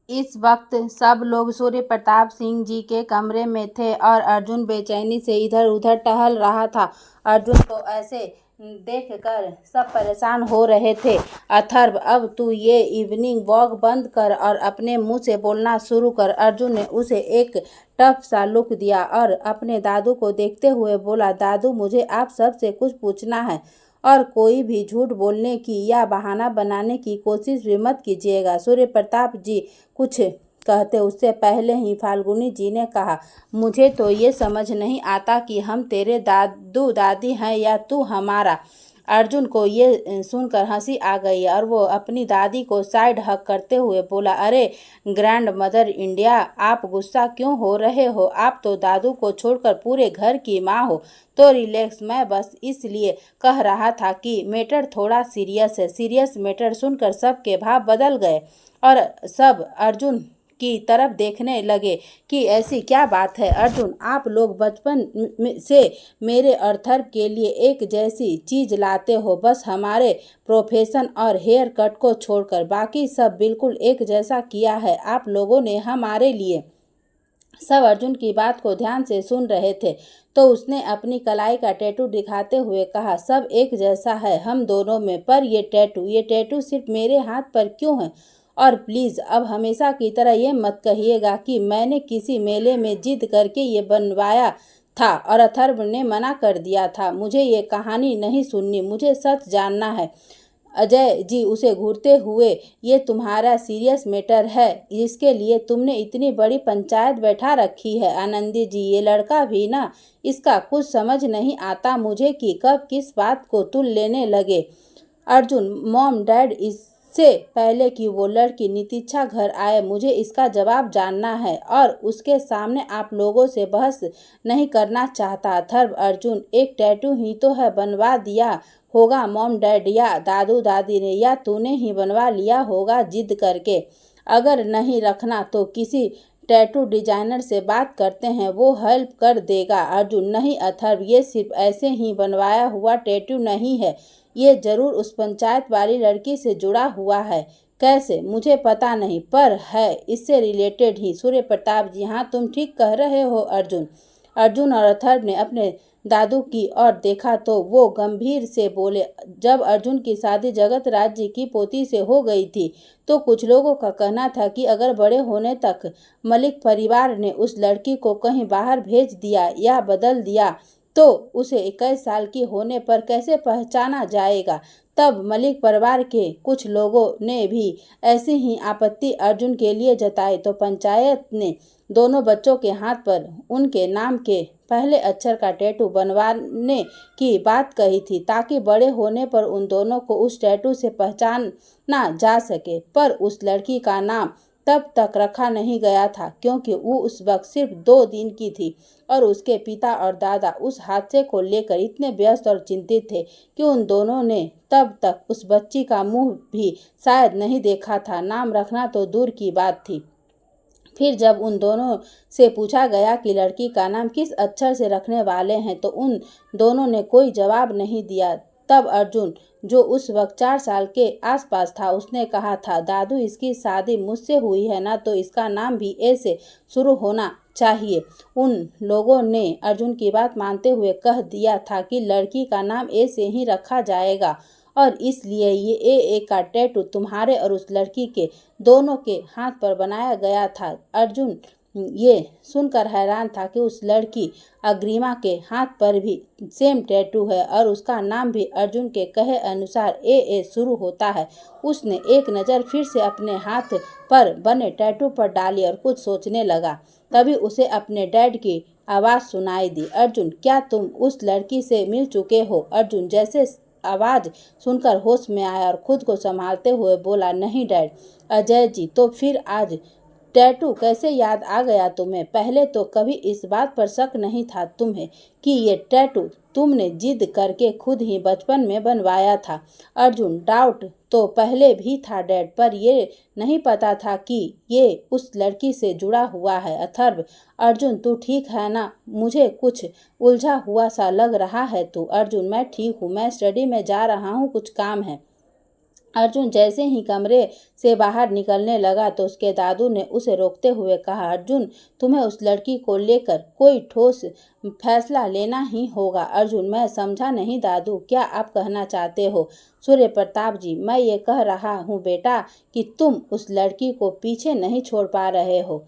इस वक्त सब लोग सूर्य प्रताप सिंह जी के कमरे में थे और अर्जुन बेचैनी से इधर उधर टहल रहा था। अर्जुन को ऐसे देखकर सब परेशान हो रहे थे। अथर्व, अब तू ये इवनिंग वॉक बंद कर और अपने मुंह से बोलना शुरू कर। अर्जुन ने उसे एक टफ सा लुक दिया और अपने दादू को देखते हुए बोला, दादू, मुझे आप सबसे कुछ पूछना है और कोई भी झूठ बोलने की या बहाना बनाने की कोशिश भी मत कीजिएगा। सूर्य प्रताप जी कुछ कहते उससे पहले ही फाल्गुनी जी ने कहा, मुझे तो ये समझ नहीं आता कि हम तेरे दादू दादी हैं या तू हमारा। अर्जुन को ये सुनकर हंसी आ गई और वो अपनी दादी को साइड हक करते हुए बोला, अरे ग्रैंड मदर इंडिया, आप गुस्सा क्यों हो रहे हो? आप तो दादू को छोड़कर पूरे घर की माँ हो, तो रिलैक्स। मैं बस इसलिए कह रहा था कि मैटर थोड़ा सीरियस है। सीरियस मैटर सुनकर सबके भाव बदल गए और सब अर्जुन की तरफ देखने लगे कि ऐसी क्या बात है। अर्जुन, आप लोग बचपन से मेरे और थर्व के लिए एक जैसी चीज लाते हो, बस हमारे प्रोफेशन और हेयर कट को छोड़कर बाकी सब बिल्कुल एक जैसा किया है आप लोगों ने हमारे लिए। सब अर्जुन की बात को ध्यान से सुन रहे थे तो उसने अपनी कलाई का टैटू दिखाते हुए कहा, सब एक जैसा है हम दोनों में, पर ये टैटू सिर्फ मेरे हाथ पर क्यों है? और प्लीज़ अब हमेशा की तरह ये मत कहिएगा कि मैंने किसी मेले में जिद करके ये बनवाया था और अथर्व ने मना कर दिया था। मुझे ये कहानी नहीं सुननी, मुझे सच जानना है। अजय जी उसे घूरते हुए, ये तुम्हारा सीरियस मैटर है जिसके लिए तुमने इतनी बड़ी पंचायत बैठा रखी है। आनंदी जी, ये लड़का भी ना, इसका कुछ समझ नहीं आता मुझे कि कब किस बात को तुल लेने लगे। अर्जुन, मॉम डैड, इससे पहले कि वो लड़की नितिक्षा घर आए मुझे इसका जवाब जानना है और उसके सामने आप लोगों से बहस नहीं करना चाहता। थर्व, अर्जुन, एक टैटू ही तो है, बनवा दिया होगा मॉम डैड या दादू दादी ने, या तूने ही बनवा लिया होगा जिद करके। अगर नहीं रखना तो किसी टैटू डिजाइनर से बात करते हैं, वो हेल्प कर देगा। अर्जुन, नहीं अथर्व, ये सिर्फ ऐसे ही बनवाया हुआ टैटू नहीं है, ये जरूर उस पंचायत वाली लड़की से जुड़ा हुआ है। कैसे मुझे पता नहीं, पर है इससे रिलेटेड ही। सूर्य प्रताप जी, हाँ तुम ठीक कह रहे हो अर्जुन। अर्जुन और अथर्व ने अपने दादू की ओर देखा तो वो गंभीर से बोले, जब अर्जुन की शादी जगत राज जी की पोती से हो गई थी तो कुछ लोगों का कहना था कि अगर बड़े होने तक मलिक परिवार ने उस लड़की को कहीं बाहर भेज दिया या बदल दिया तो उसे 21 साल की होने पर कैसे पहचाना जाएगा। तब मलिक परिवार के कुछ लोगों ने भी ऐसी ही आपत्ति अर्जुन के लिए जताई तो पंचायत ने दोनों बच्चों के हाथ पर उनके नाम के पहले अक्षर का टैटू बनवाने की बात कही थी ताकि बड़े होने पर उन दोनों को उस टैटू से पहचाना जा सके। पर उस लड़की का नाम तब तक रखा नहीं गया था क्योंकि वो उस वक्त सिर्फ 2 दिन की थी और उसके पिता और दादा उस हादसे को लेकर इतने व्यस्त और चिंतित थे कि उन दोनों ने तब तक उस बच्ची का मुंह भी शायद नहीं देखा था। नाम रखना तो दूर की बात थी। फिर जब उन दोनों से पूछा गया कि लड़की का नाम किस अक्षर से रखने वाले हैं तो उन दोनों ने कोई जवाब नहीं दिया। तब अर्जुन, जो उस वक्त 4 साल के आसपास था, उसने कहा था, दादू, इसकी शादी मुझसे हुई है ना, तो इसका नाम भी ए से शुरू होना चाहिए। उन लोगों ने अर्जुन की बात मानते हुए कह दिया था कि लड़की का नाम ए से ही रखा जाएगा और इसलिए ये ए का टैटू तुम्हारे और उस लड़की के दोनों के हाथ पर बनाया गया था। अर्जुन ये सुनकर हैरान था कि उस लड़की अग्रिमा के हाथ पर भी सेम टैटू है और उसका नाम भी अर्जुन के कहे अनुसार ए शुरू होता है। उसने एक नज़र फिर से अपने हाथ पर बने टैटू पर डाली और कुछ सोचने लगा। तभी उसे अपने डैड की आवाज़ सुनाई दी, अर्जुन, क्या तुम उस लड़की से मिल चुके हो? अर्जुन जैसे आवाज़ सुनकर होश में आया और खुद को संभालते हुए बोला, नहीं डैड। अजय जी, तो फिर आज टैटू कैसे याद आ गया तुम्हें? पहले तो कभी इस बात पर शक नहीं था तुम्हें कि ये टैटू तुमने जिद करके खुद ही बचपन में बनवाया था। अर्जुन, डाउट तो पहले भी था डैड, पर ये नहीं पता था कि ये उस लड़की से जुड़ा हुआ है। अथर्व, अर्जुन तू ठीक है ना? मुझे कुछ उलझा हुआ सा लग रहा है तू। अर्जुन, मैं ठीक हूँ, मैं स्टडी में जा रहा हूँ, कुछ काम है। अर्जुन जैसे ही कमरे से बाहर निकलने लगा तो उसके दादू ने उसे रोकते हुए कहा, अर्जुन, तुम्हें उस लड़की को लेकर कोई ठोस फैसला लेना ही होगा। अर्जुन, मैं समझा नहीं दादू, क्या आप कहना चाहते हो? सूर्य प्रताप जी, मैं ये कह रहा हूँ बेटा कि तुम उस लड़की को पीछे नहीं छोड़ पा रहे हो।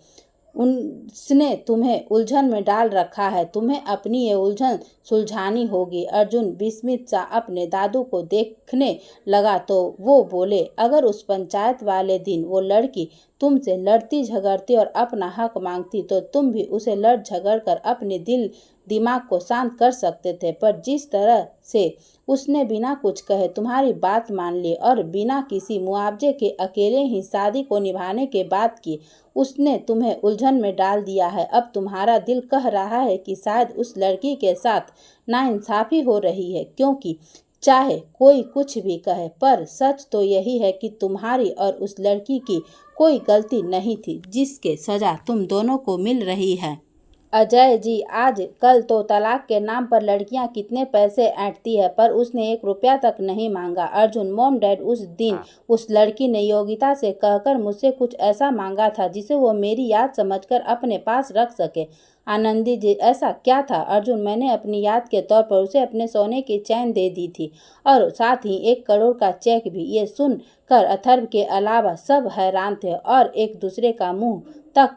उसने तुम्हें उलझन में डाल रखा है, तुम्हें अपनी ये उलझन सुलझानी होगी। अर्जुन विस्मित सा अपने दादू को देखने लगा तो वो बोले, अगर उस पंचायत वाले दिन वो लड़की तुमसे लड़ती झगड़ती और अपना हक मांगती तो तुम भी उसे लड़ झगड़ कर अपने दिल दिमाग को शांत कर सकते थे, पर जिस तरह से उसने बिना कुछ कहे तुम्हारी बात मान ली और बिना किसी मुआवजे के अकेले ही शादी को निभाने के बाद की, उसने तुम्हें उलझन में डाल दिया है। अब तुम्हारा दिल कह रहा है कि शायद उस लड़की के साथ नाइंसाफी हो रही है, क्योंकि चाहे कोई कुछ भी कहे पर सच तो यही है कि तुम्हारी और उस लड़की की कोई गलती नहीं थी जिसके सजा तुम दोनों को मिल रही है। अजय जी, आज कल तो तलाक के नाम पर लड़कियां कितने पैसे ऐंठती है, पर उसने 1 रुपया तक नहीं मांगा। अर्जुन, मॉम डैड, उस दिन उस लड़की ने योगिता से कहकर मुझसे कुछ ऐसा मांगा था जिसे वो मेरी याद समझकर अपने पास रख सके। आनंदी जी, ऐसा क्या था? अर्जुन, मैंने अपनी याद के तौर पर उसे अपने सोने की चैन दे दी थी और साथ ही 1 करोड़ का चेक भी। ये सुनकर अथर्व के अलावा सब हैरान थे और एक दूसरे का मुंह तक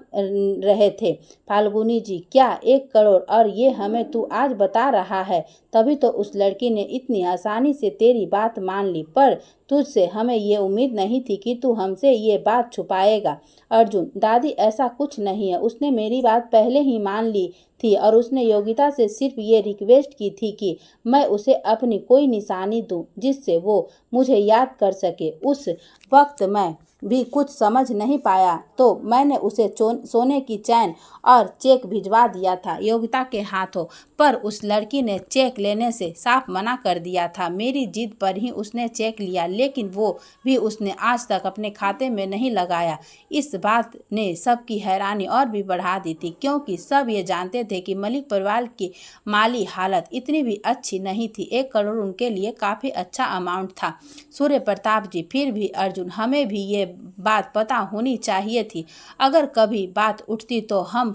रहे थे। फाल्गुनी जी, क्या 1 करोड़? और ये हमें तू आज बता रहा है? तभी तो उस लड़की ने इतनी आसानी से तेरी बात मान ली, पर तुझसे हमें ये उम्मीद नहीं थी कि तू हमसे ये बात छुपाएगा। अर्जुन, दादी, ऐसा कुछ नहीं है, उसने मेरी बात पहले ही मान ली थी और उसने योगिता से सिर्फ ये रिक्वेस्ट की थी कि मैं उसे अपनी कोई निशानी दूं जिससे वो मुझे याद कर सके। उस वक्त मैं भी कुछ समझ नहीं पाया तो मैंने उसे सोने की चैन और चेक भिजवा दिया था योगिता के हाथों, पर उस लड़की ने चेक लेने से साफ मना कर दिया था। मेरी जिद पर ही उसने चेक लिया, लेकिन वो भी उसने आज तक अपने खाते में नहीं लगाया। इस बात ने सबकी हैरानी और भी बढ़ा दी थी, क्योंकि सब ये जानते थे कि मलिक परिवार की माली हालत इतनी भी अच्छी नहीं थी। 1 करोड़ उनके लिए काफ़ी अच्छा अमाउंट था। सूर्य प्रताप जी, फिर भी अर्जुन, हमें भी ये बात पता होनी चाहिए थी। अगर कभी बात उठती तो हम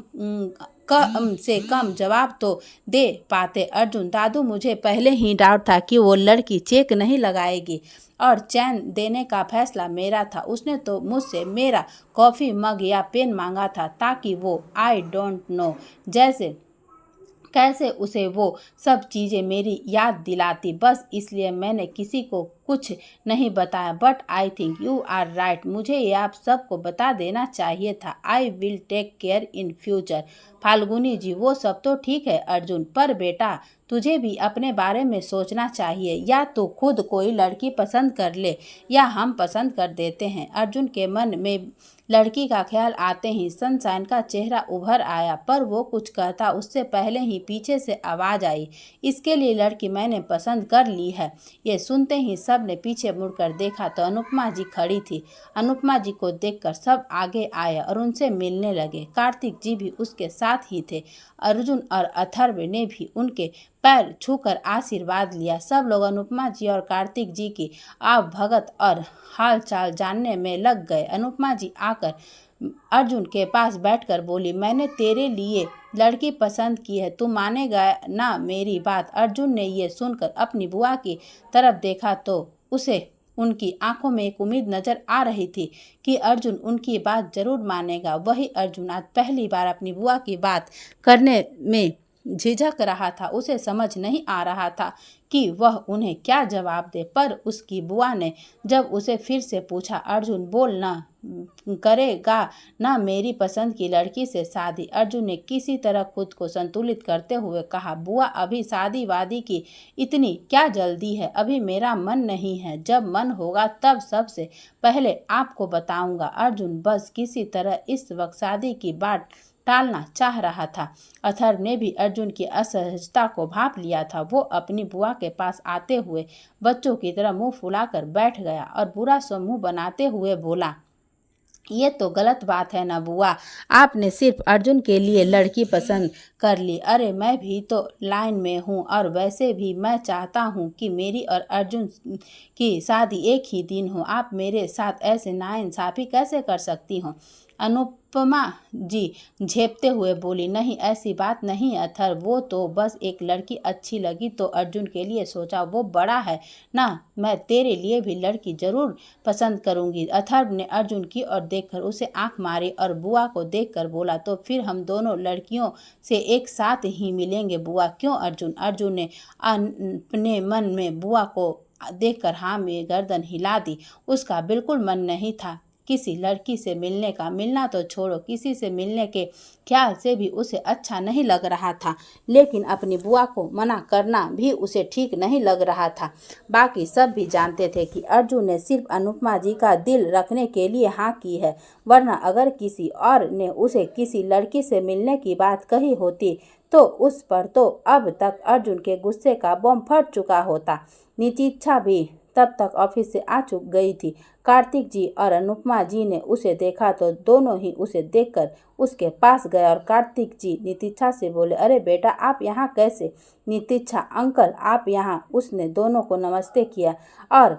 कम से कम जवाब तो दे पाते। अर्जुन, दादू, मुझे पहले ही डाउट था कि वो लड़की चेक नहीं लगाएगी और चैन देने का फैसला मेरा था। उसने तो मुझसे मेरा कॉफ़ी मग या पेन मांगा था ताकि वो आई डोंट नो जैसे कैसे उसे वो सब चीज़ें मेरी याद दिलाती, बस इसलिए मैंने किसी को कुछ नहीं बताया। But I think you are right, मुझे ये आप सबको बता देना चाहिए था। I will take care in future. Falguni ji, वो सब तो ठीक है अर्जुन, पर बेटा तुझे भी अपने बारे में सोचना चाहिए। या तो खुद कोई लड़की पसंद कर ले या हम पसंद कर देते हैं। अर्जुन के मन में लड़की का ख्याल आते ही सनशाइन का चेहरा उभर आया, पर वो कुछ कहता उससे पहले ही पीछे से आवाज़ आई, इसके लिए लड़की मैंने पसंद कर ली है। ये सुनते ही सब ने पीछे मुड़कर देखा तो अनुपमा जी खड़ी थी। अनुपमा जी को देखकर सब आगे आए और उनसे मिलने लगे। कार्तिक जी भी उसके साथ ही थे। अर्जुन और अथर्व ने भी उनके पैर छूकर आशीर्वाद लिया। सब लोग अनुपमा जी और कार्तिक जी की आव भगत और हाल चाल जानने में लग गए। अनुपमा जी आकर अर्जुन के पास बैठकर बोली, मैंने तेरे लिए लड़की पसंद की है, तू मानेगा ना मेरी बात? अर्जुन ने ये सुनकर अपनी बुआ की तरफ देखा तो उसे उनकी आंखों में एक उम्मीद नजर आ रही थी कि अर्जुन उनकी बात जरूर मानेगा। वही अर्जुन आज पहली बार अपनी बुआ की बात करने में झिझक रहा था। उसे समझ नहीं आ रहा था कि वह उन्हें क्या जवाब दे, पर उसकी बुआ ने जब उसे फिर से पूछा, अर्जुन बोल ना, करेगा ना मेरी पसंद की लड़की से शादी? अर्जुन ने किसी तरह खुद को संतुलित करते हुए कहा, बुआ, अभी शादी वादी की इतनी क्या जल्दी है? अभी मेरा मन नहीं है, जब मन होगा तब सबसे पहले आपको बताऊंगा। अर्जुन बस किसी तरह इस वक्त शादी की बात टालना चाह रहा था। अथर्व ने भी अर्जुन की असहजता को भांप लिया था। वो अपनी बुआ के पास आते हुए बच्चों की तरह मुंह फुलाकर बैठ गया और बुरा सा मुंह बनाते हुए बोला, ये तो गलत बात है ना बुआ। आपने सिर्फ अर्जुन के लिए लड़की पसंद कर ली। अरे मैं भी तो लाइन में हूँ, और वैसे भी मैं चाहता हूँ कि मेरी और अर्जुन की शादी एक ही दिन हो। आप मेरे साथ ऐसे नाइंसाफ़ी कैसे कर सकती हो? अनुपमा जी झेपते हुए बोली, नहीं ऐसी बात नहीं अथर, वो तो बस एक लड़की अच्छी लगी तो अर्जुन के लिए सोचा, वो बड़ा है ना, मैं तेरे लिए भी लड़की जरूर पसंद करूंगी। अथर्व ने अर्जुन की ओर देखकर उसे आंख मारी और बुआ को देखकर बोला, तो फिर हम दोनों लड़कियों से एक साथ ही मिलेंगे बुआ। क्यों अर्जुन? अर्जुन ने अपने मन में बुआ को देखकर हाँ में गर्दन हिला दी। उसका बिल्कुल मन नहीं था किसी लड़की से मिलने का। मिलना तो छोड़ो, किसी से मिलने के ख्याल से भी उसे अच्छा नहीं लग रहा था। लेकिन अपनी बुआ को मना करना भी उसे ठीक नहीं लग रहा था। बाकी सब भी जानते थे कि अर्जुन ने सिर्फ अनुपमा जी का दिल रखने के लिए हाँ की है, वरना अगर किसी और ने उसे किसी लड़की से मिलने की बात कही होती तो उस पर तो अब तक अर्जुन के गुस्से का बम फट चुका होता। नितिच्छा भी तब तक ऑफिस से आ चुक गई थी। कार्तिक जी और अनुपमा जी ने उसे देखा तो दोनों ही उसे देखकर उसके पास गए और कार्तिक जी नितिच्छा से बोले, अरे बेटा आप यहाँ कैसे? नितिच्छा, अंकल आप यहाँ। उसने दोनों को नमस्ते किया और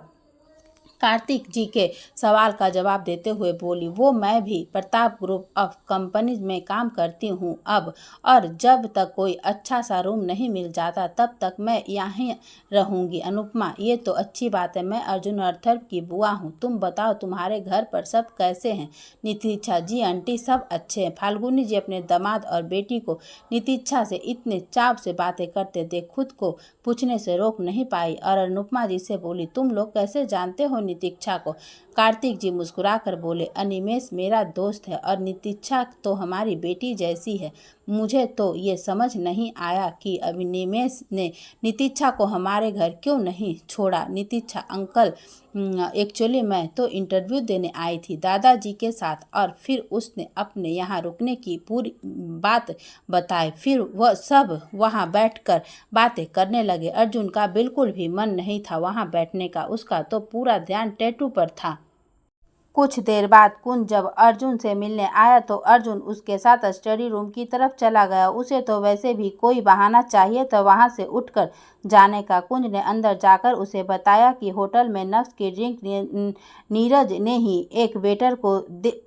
कार्तिक जी के सवाल का जवाब देते हुए बोली, वो मैं भी प्रताप ग्रुप ऑफ कंपनीज में काम करती हूँ अब, और जब तक कोई अच्छा सा रूम नहीं मिल जाता तब तक मैं यहीं रहूँगी। अनुपमा, ये तो अच्छी बात है। मैं अर्जुन और अथर्व की बुआ हूँ। तुम बताओ तुम्हारे घर पर सब कैसे हैं? नितिच्छा, जी आंटी सब अच्छे हैं। फाल्गुनी जी अपने दामाद और बेटी को नितिच्छा से इतने चाव से बातें करते देख खुद को पूछने से रोक नहीं पाई और अनुपमा जी से बोली, तुम लोग कैसे जानते हो नितिच्छा को? कार्तिक जी मुस्कुराकर बोले, अनिमेष मेरा दोस्त है और नितिच्छा तो हमारी बेटी जैसी है। मुझे तो ये समझ नहीं आया कि अनिमेष ने नितिच्छा को हमारे घर क्यों नहीं छोड़ा। नितिच्छा, अंकल एक्चुअली मैं तो इंटरव्यू देने आई थी दादाजी के साथ, और फिर उसने अपने यहाँ रुकने की पूरी बात बताई। फिर वह सब वहाँ बैठकर बातें करने लगे। अर्जुन का बिल्कुल भी मन नहीं था वहाँ बैठने का। उसका तो पूरा ध्यान टैटू पर था। कुछ देर बाद कुंज जब अर्जुन से मिलने आया तो अर्जुन उसके साथ स्टडी रूम की तरफ चला गया। उसे तो वैसे भी कोई बहाना चाहिए था वहां से उठकर जाने का। कुंज ने अंदर जाकर उसे बताया कि होटल में नक्श की ड्रिंक नीरज ने ही एक वेटर को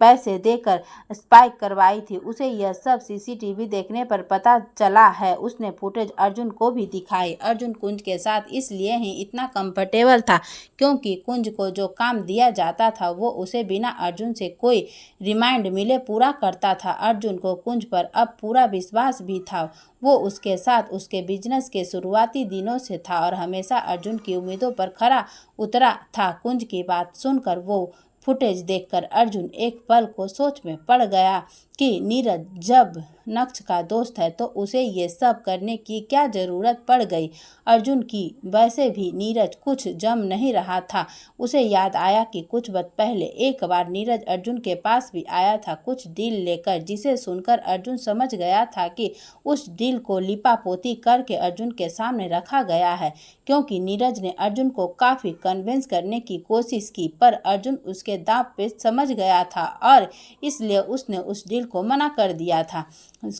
पैसे देकर स्पाइक करवाई थी। उसे यह सब सीसीटीवी देखने पर पता चला है। उसने फुटेज अर्जुन को भी दिखाई। अर्जुन कुंज के साथ इसलिए ही इतना कंफर्टेबल था क्योंकि कुंज को जो काम दिया जाता था वो उसे बिना अर्जुन से कोई रिमाइंड मिले पूरा करता था। अर्जुन को कुंज पर अब पूरा विश्वास भी था। वो उसके साथ उसके बिजनेस के शुरुआती दिनों से था और हमेशा अर्जुन की उम्मीदों पर खरा उतरा था। कुंज की बात सुनकर वो फुटेज देखकर अर्जुन एक पल को सोच में पड़ गया कि नीरज जब नक्श का दोस्त है तो उसे ये सब करने की क्या ज़रूरत पड़ गई। अर्जुन की वैसे भी नीरज कुछ जम नहीं रहा था। उसे याद आया कि कुछ वक्त पहले एक बार नीरज अर्जुन के पास भी आया था कुछ डील लेकर, जिसे सुनकर अर्जुन समझ गया था कि उस डील को लिपापोती करके अर्जुन के सामने रखा गया है, क्योंकि नीरज ने अर्जुन को काफ़ी कन्विंस करने की कोशिश की, पर अर्जुन उसके दांव पे समझ गया था और इसलिए उसने उस डील को मना कर दिया था।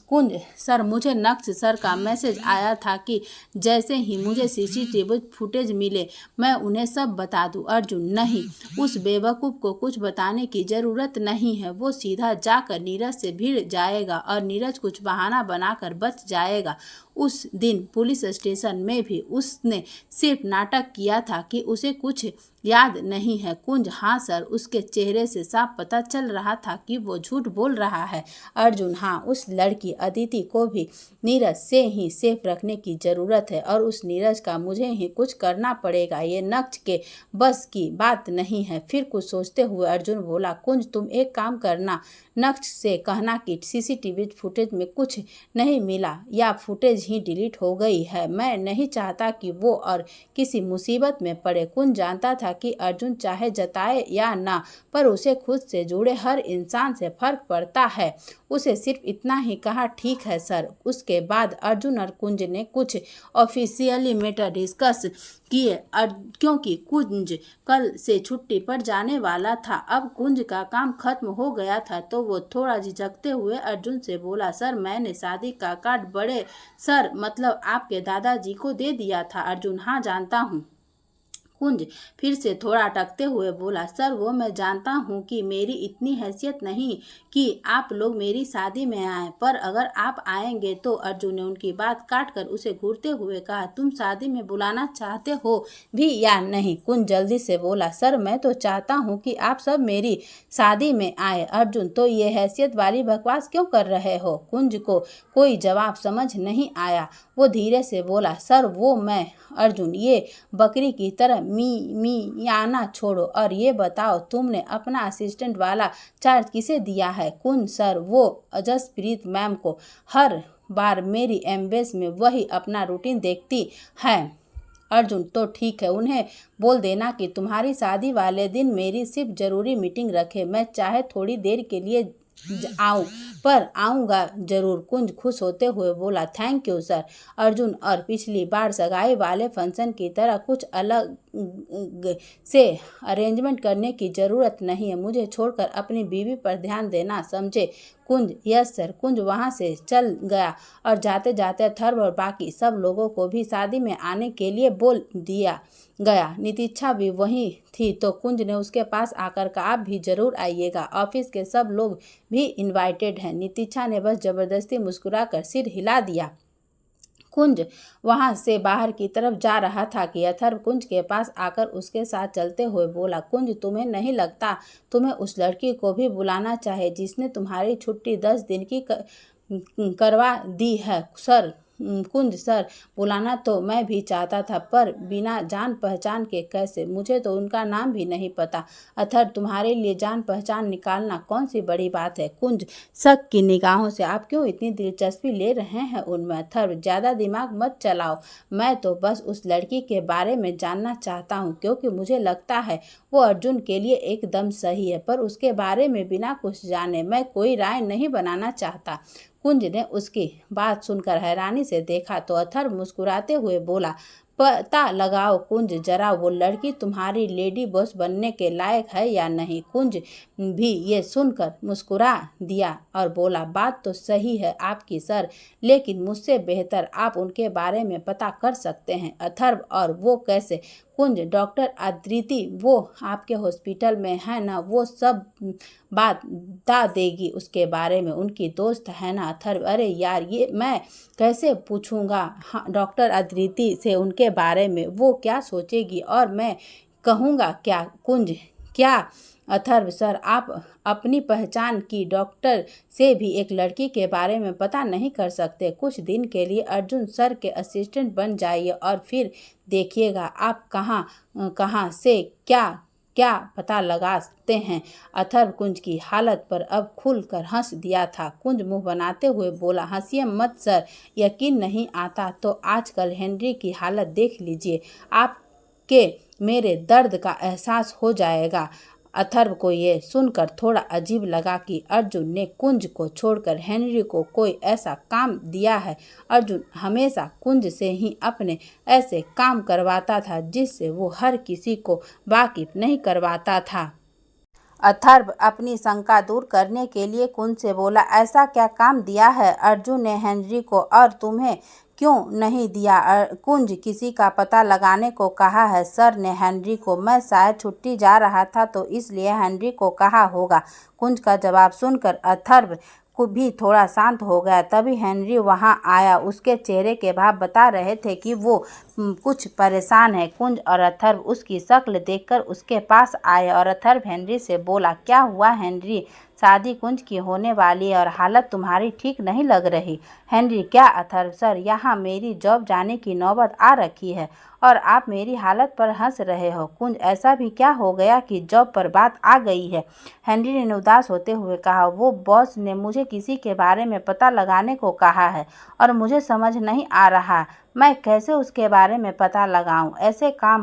कुंज सर, मुझे नक्श सर का मैसेज आया था कि जैसे ही मुझे सीसीटीवी फुटेज मिले मैं उन्हें सब बता दूं। अर्जुन, नहीं, उस बेवकूफ़ को कुछ बताने की ज़रूरत नहीं है। वो सीधा जाकर नीरज से भिड़ जाएगा और नीरज कुछ बहाना बनाकर बच जाएगा। उस दिन पुलिस स्टेशन में भी उसने सिर्फ नाटक किया था कि उसे कुछ याद नहीं है। कुंज, हाँ सर, उसके चेहरे से साफ पता चल रहा था कि वो झूठ बोल रहा है। अर्जुन, हाँ, उस लड़की अदिति को भी नीरज से ही सेफ रखने की ज़रूरत है और उस नीरज का मुझे ही कुछ करना पड़ेगा। ये नक्श के बस की बात नहीं है। फिर कुछ सोचते हुए अर्जुन बोला, कुंज तुम एक काम करना, नक्श से कहना कि सीसीटीवी फुटेज में कुछ नहीं मिला या फुटेज ही डिलीट हो गई है। मैं नहीं चाहता कि वो और किसी मुसीबत में पड़े। कुंज जानता था कि अर्जुन चाहे जताए या ना, पर उसे खुद से जुड़े हर इंसान से फर्क पड़ता है। उसे सिर्फ इतना ही कहा, ठीक है सर। उसके बाद अर्जुन और कुंज ने कुछ ऑफिशियली मैटर डिस्कस किए क्योंकि कुंज कल से छुट्टी पर जाने वाला था। अब कुंज का काम खत्म हो गया था तो वो थोड़ा झिझकते हुए अर्जुन से बोला, सर मैंने शादी का कार्ड बड़े सर मतलब आपके दादाजी को दे दिया था। अर्जुन, हाँ जानता हूँ। कुंज फिर से थोड़ा अटकते हुए बोला, सर वो मैं जानता हूँ कि मेरी इतनी हैसियत नहीं कि आप लोग मेरी शादी में आए, पर अगर आप आएंगे तो। अर्जुन ने उनकी बात काटकर उसे घूरते हुए कहा, तुम शादी में बुलाना चाहते हो भी या नहीं? कुंज जल्दी से बोला, सर मैं तो चाहता हूँ कि आप सब मेरी शादी में आए। अर्जुन, तो ये हैसियत वाली बकवास क्यों कर रहे हो? कुंज को कोई जवाब समझ नहीं आया। वो धीरे से बोला, सर वो मैं। अर्जुन, ये बकरी की तरह मी आना छोड़ो और ये बताओ तुमने अपना असिस्टेंट वाला चार्ज किसे दिया है? कुंज, सर वो जसप्रीत मैम को। हर बार मेरी एम्बेस में वही अपना रूटीन देखती है। अर्जुन, तो ठीक है, उन्हें बोल देना कि तुम्हारी शादी वाले दिन मेरी सिर्फ जरूरी मीटिंग रखे। मैं चाहे थोड़ी देर के लिए आऊं पर आऊंगा जरूर। कुंज खुश होते हुए बोला, थैंक यू सर। अर्जुन, और पिछली बार सगाई वाले फंक्शन की तरह कुछ अलग से अरेंजमेंट करने की जरूरत नहीं है। मुझे छोड़कर अपनी बीवी पर ध्यान देना, समझे? कुंज, यस सर। कुंज वहां से चल गया और जाते जाते अथर्व और बाकी सब लोगों को भी शादी में आने के लिए बोल दिया गया। नितिक्षा भी वहीं थी तो कुंज ने उसके पास आकर कहा, आप भी जरूर आइएगा, ऑफिस के सब लोग भी इनवाइटेड हैं। नितिक्षा ने बस जबरदस्ती मुस्कुराकर सिर हिला दिया। कुंज वहां से बाहर की तरफ जा रहा था कि अथर्व कुंज के पास आकर उसके साथ चलते हुए बोला, कुंज तुम्हें नहीं लगता तुम्हें उस लड़की को भी बुलाना चाहिए जिसने तुम्हारी छुट्टी 10 दिन की करवा दी है? सर कुंज, सर बुलाना तो मैं भी चाहता था पर बिना जान पहचान के कैसे? मुझे तो उनका नाम भी नहीं पता। अथर्व, तुम्हारे लिए जान पहचान निकालना कौन सी बड़ी बात है? कुंज शक की निगाहों से, आप क्यों इतनी दिलचस्पी ले रहे हैं उनमें? अथर्व, ज्यादा दिमाग मत चलाओ, मैं तो बस उस लड़की के बारे में जानना चाहता हूँ क्योंकि मुझे लगता है वो अर्जुन के लिए एकदम सही है, पर उसके बारे में बिना कुछ जाने मैं कोई राय नहीं बनाना चाहता। कुंज ने उसकी बात सुनकर हैरानी से देखा तो अथर्व मुस्कुराते हुए बोला, पता लगाओ कुंज जरा वो लड़की तुम्हारी लेडी बॉस बनने के लायक है या नहीं? कुंज भी ये सुनकर मुस्कुरा दिया और बोला, बात तो सही है आपकी सर, लेकिन मुझसे बेहतर आप उनके बारे में पता कर सकते हैं। अथर्व, और वो कैसे? कुंज, डॉक्टर अदिति वो आपके हॉस्पिटल में है ना, वो सब बात बता देगी उसके बारे में, उनकी दोस्त है ना? अथर्व, अरे यार ये मैं कैसे पूछूंगा हाँ, डॉक्टर अदिति से उनके बारे में, वो क्या सोचेगी और मैं कहूँगा क्या? कुंज, क्या? अथर्व, सर आप अपनी पहचान की डॉक्टर से भी एक लड़की के बारे में पता नहीं कर सकते? कुछ दिन के लिए अर्जुन सर के असिस्टेंट बन जाइए और फिर देखिएगा आप कहाँ कहाँ से क्या क्या पता लगाते हैं। अथर्व कुंज की हालत पर अब खुलकर हंस दिया था। कुंज मुंह बनाते हुए बोला, हंसिए मत सर, यकीन नहीं आता तो आजकल हेनरी की हालत देख लीजिए, आपके मेरे दर्द का एहसास हो जाएगा। अथर्व को ये सुनकर थोड़ा अजीब लगा कि अर्जुन ने कुंज को छोड़कर हेनरी को कोई ऐसा काम दिया है। अर्जुन हमेशा कुंज से ही अपने ऐसे काम करवाता था जिससे वो हर किसी को वाकिफ नहीं करवाता था। अथर्व अपनी शंका दूर करने के लिए कुंज से बोला, ऐसा क्या काम दिया है अर्जुन ने हेनरी को, और तुम्हें क्यों नहीं दिया? कुंज, किसी का पता लगाने को कहा है सर ने हेनरी को, मैं शायद छुट्टी जा रहा था तो इसलिए हेनरी को कहा होगा। कुंज का जवाब सुनकर अथर्व को भी थोड़ा शांत हो गया। तभी हेनरी वहां आया, उसके चेहरे के भाव बता रहे थे कि वो कुछ परेशान है। कुंज और अथर्व उसकी शक्ल देखकर उसके पास आए और अथर्व हेनरी से बोला, क्या हुआ हेनरी, शादी कुंज की होने वाली है और हालत तुम्हारी ठीक नहीं लग रही। हेनरी, क्या? अथर्व, सर यहाँ मेरी जॉब जाने की नौबत आ रखी है और आप मेरी हालत पर हंस रहे हो। कुंज, ऐसा भी क्या हो गया कि जॉब पर बात आ गई है? हेनरी ने उदास होते हुए कहा, वो बॉस ने मुझे किसी के बारे में पता लगाने को कहा है और मुझे समझ नहीं आ रहा मैं कैसे उसके बारे में पता लगाऊं। ऐसे काम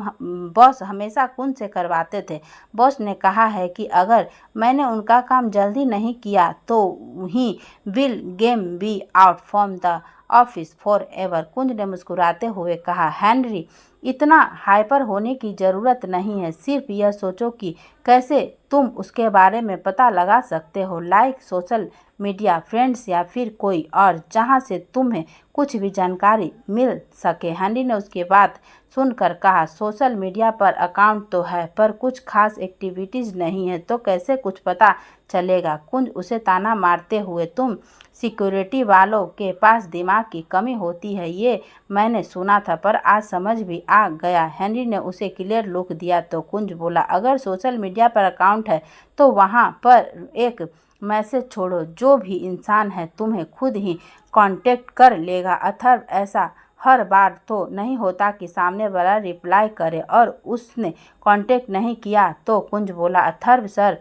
बॉस हमेशा कुंज से करवाते थे। बॉस ने कहा है कि अगर मैंने उनका काम जल्दी नहीं किया तो he will game be out from the office for ever. Kunj ने मुस्कुराते हुए कहा, हेनरी, इतना हाइपर होने की ज़रूरत नहीं है। सिर्फ यह सोचो कि कैसे तुम उसके बारे में पता लगा सकते हो, लाइक सोशल मीडिया, फ्रेंड्स या फिर कोई और, जहां से तुम्हें कुछ भी जानकारी मिल सके। हेनरी ने उसकी बात सुनकर कहा, सोशल मीडिया पर अकाउंट तो है पर कुछ खास एक्टिविटीज़ नहीं है, तो कैसे कुछ पता चलेगा। कुंज उसे ताना मारते हुए, तुम सिक्योरिटी वालों के पास दिमाग की कमी होती है, ये मैंने सुना था, पर आज समझ भी आ गया। हेनरी ने उसे क्लियर लुक दिया तो कुंज बोला, अगर सोशल मीडिया पर अकाउंट है तो वहाँ पर एक मैसेज छोड़ो, जो भी इंसान है तुम्हें खुद ही कांटेक्ट कर लेगा। अथर्व, ऐसा हर बार तो नहीं होता कि सामने वाला रिप्लाई करे और उसने कांटेक्ट नहीं किया तो। कुंज बोला, अथर्व सर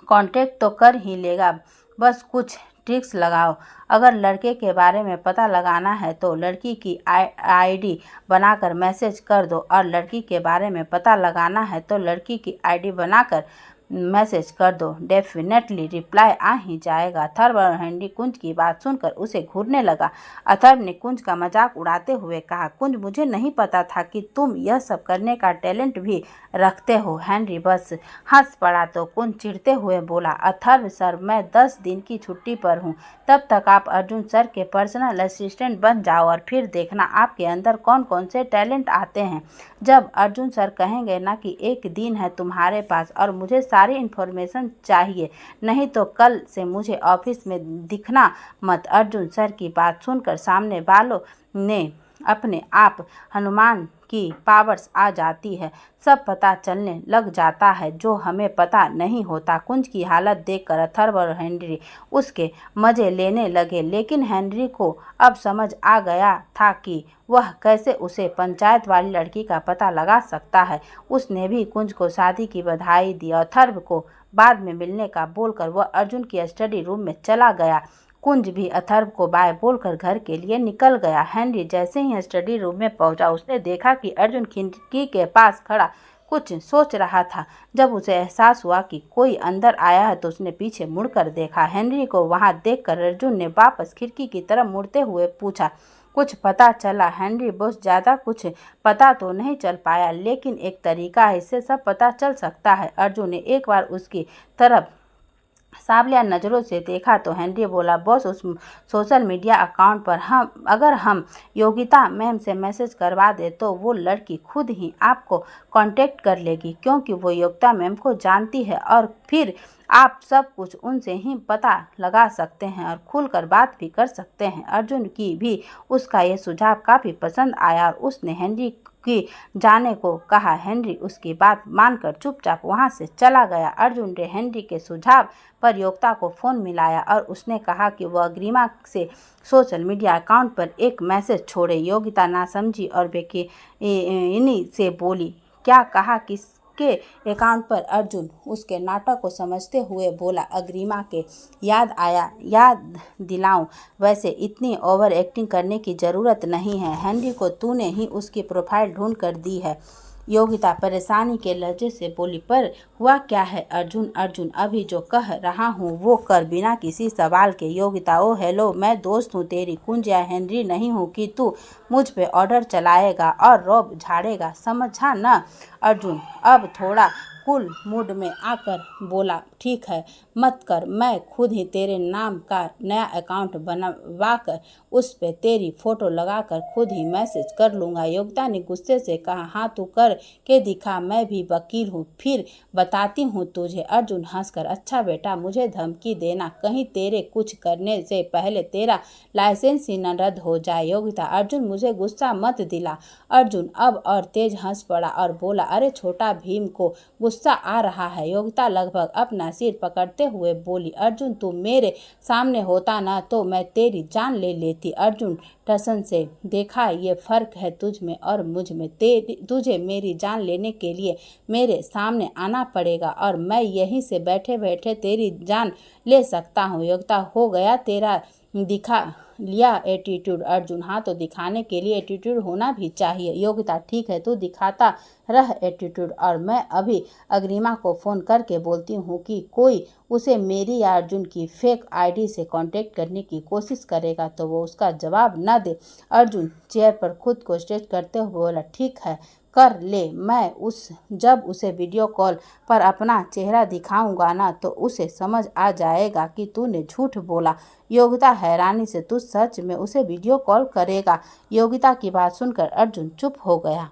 कांटेक्ट तो कर ही लेगा, बस कुछ ट्रिक्स लगाओ। अगर लड़के के बारे में पता लगाना है तो लड़की की आईडी बनाकर मैसेज कर दो, और लड़की के बारे में पता लगाना है तो लड़की की आईडी बनाकर मैसेज कर दो, डेफिनेटली रिप्लाई आ ही जाएगा। अथर्व और हेनरी कुंज की बात सुनकर उसे घूरने लगा। अथर्व ने कुंज का मजाक उड़ाते हुए कहा, कुंज, मुझे नहीं पता था कि तुम यह सब करने का टैलेंट भी रखते हो। हेनरी बस हंस पड़ा तो कुंज चिढ़ते हुए बोला, अथर्व सर, मैं 10 दिन की छुट्टी पर हूँ, तब तक आप अर्जुन सर के पर्सनल असिस्टेंट बन जाओ और फिर देखना आपके अंदर कौन कौन से टैलेंट आते हैं। जब अर्जुन सर कहेंगे ना कि एक दिन है तुम्हारे पास और मुझे सारी इन्फॉर्मेशन चाहिए, नहीं तो कल से मुझे ऑफिस में दिखना मत। अर्जुन सर की बात सुनकर सामने वालों ने अपने आप हनुमान की पावर्स आ जाती है, सब पता चलने लग जाता है जो हमें पता नहीं होता। कुंज की हालत देखकर अथर्व और हेनरी उसके मज़े लेने लगे, लेकिन हेनरी को अब समझ आ गया था कि वह कैसे उसे पंचायत वाली लड़की का पता लगा सकता है। उसने भी कुंज को शादी की बधाई दी। अथर्व को बाद में मिलने का बोलकर वह अर्जुन की स्टडी रूम में चला गया। कुंज भी अथर्व को बाय बोलकर घर के लिए निकल गया। हेनरी जैसे ही स्टडी रूम में पहुंचा, उसने देखा कि अर्जुन खिड़की के पास खड़ा कुछ सोच रहा था। जब उसे एहसास हुआ कि कोई अंदर आया है तो उसने पीछे मुड़कर देखा। हेनरी को वहां देखकर अर्जुन ने वापस खिड़की की तरफ मुड़ते हुए पूछा, कुछ पता चला? हेनरी, बहुत ज़्यादा कुछ पता तो नहीं चल पाया, लेकिन एक तरीका है, इससे सब पता चल सकता है। अर्जुन ने एक बार उसकी तरफ सांवलिया नज़रों से देखा तो हेनरी बोला, बॉस, उस सोशल मीडिया अकाउंट पर अगर हम योगिता मैम से मैसेज करवा दे तो वो लड़की खुद ही आपको कांटेक्ट कर लेगी, क्योंकि वो योगिता मैम को जानती है, और फिर आप सब कुछ उनसे ही पता लगा सकते हैं और खुलकर बात भी कर सकते हैं। अर्जुन की भी उसका ये सुझाव काफ़ी पसंद आया और उसने हेनरी की जाने को कहा। हेनरी उसकी बात मानकर चुपचाप वहां से चला गया। अर्जुन ने हेनरी के सुझाव पर योगिता को फ़ोन मिलाया और उसने कहा कि वह ग्रीमा से सोशल मीडिया अकाउंट पर एक मैसेज छोड़े। योगिता नासमझी और बेचैनी से बोली, क्या कहा? किसके अकाउंट पर? अर्जुन उसके नाटक को समझते हुए बोला, अग्रिमा के। याद आया, याद दिलाऊं? वैसे इतनी ओवर एक्टिंग करने की ज़रूरत नहीं है, हेनरी को तूने ही उसकी प्रोफाइल ढूंढ कर दी है। योगिता परेशानी के लहजे से बोली, पर हुआ क्या है अर्जुन, अभी जो कह रहा हूँ वो कर, बिना किसी सवाल के। योगिता, ओ हेलो, मैं दोस्त हूँ तेरी, कुंज या हेनरी नहीं हूँ कि तू मुझ पे ऑर्डर चलाएगा और रौब झाड़ेगा, समझा ना? अर्जुन अब थोड़ा कूल मूड में आकर बोला, ठीक है, मत कर, मैं खुद ही तेरे नाम का नया अकाउंट बनवा कर उस पे तेरी फ़ोटो लगाकर खुद ही मैसेज कर लूँगा। योगिता ने गुस्से से कहा, हाँ तू कर के दिखा, मैं भी वकील हूँ, फिर बताती हूँ तुझे। अर्जुन हंसकर, अच्छा बेटा, मुझे धमकी देना, कहीं तेरे कुछ करने से पहले तेरा लाइसेंस ही न रद्द हो जाए। योगिता, अर्जुन मुझे गुस्सा मत दिला। अर्जुन अब और तेज हंस पड़ा और बोला, अरे छोटा भीम को गुस्सा आ रहा है। योगिता लगभग अपना सिर पकड़ते हुए बोली, अर्जुन तू मेरे सामने होता ना तो मैं तेरी जान ले लेती। अर्जुन टसन से देखा, ये फर्क है तुझ में और मुझ में, तुझे मेरी जान लेने के लिए मेरे सामने आना पड़ेगा और मैं यहीं से बैठे बैठे तेरी जान ले सकता हूँ। योगिता, हो गया तेरा दिखा लिया एटीट्यूड। अर्जुन, हाँ तो दिखाने के लिए एटीट्यूड होना भी चाहिए। योगिता, ठीक है तू दिखाता रह एटीट्यूड, और मैं अभी अग्रिमा को फ़ोन करके बोलती हूँ कि कोई उसे मेरी या अर्जुन की फेक आईडी से कांटेक्ट करने की कोशिश करेगा तो वो उसका जवाब न दे। अर्जुन चेयर पर खुद को स्ट्रेच करते हुए बोला, ठीक है कर ले, मैं जब उसे वीडियो कॉल पर अपना चेहरा दिखाऊंगा ना तो उसे समझ आ जाएगा कि तूने झूठ बोला। योगिता हैरानी से, तू सच में उसे वीडियो कॉल करेगा? योगिता की बात सुनकर अर्जुन चुप हो गया।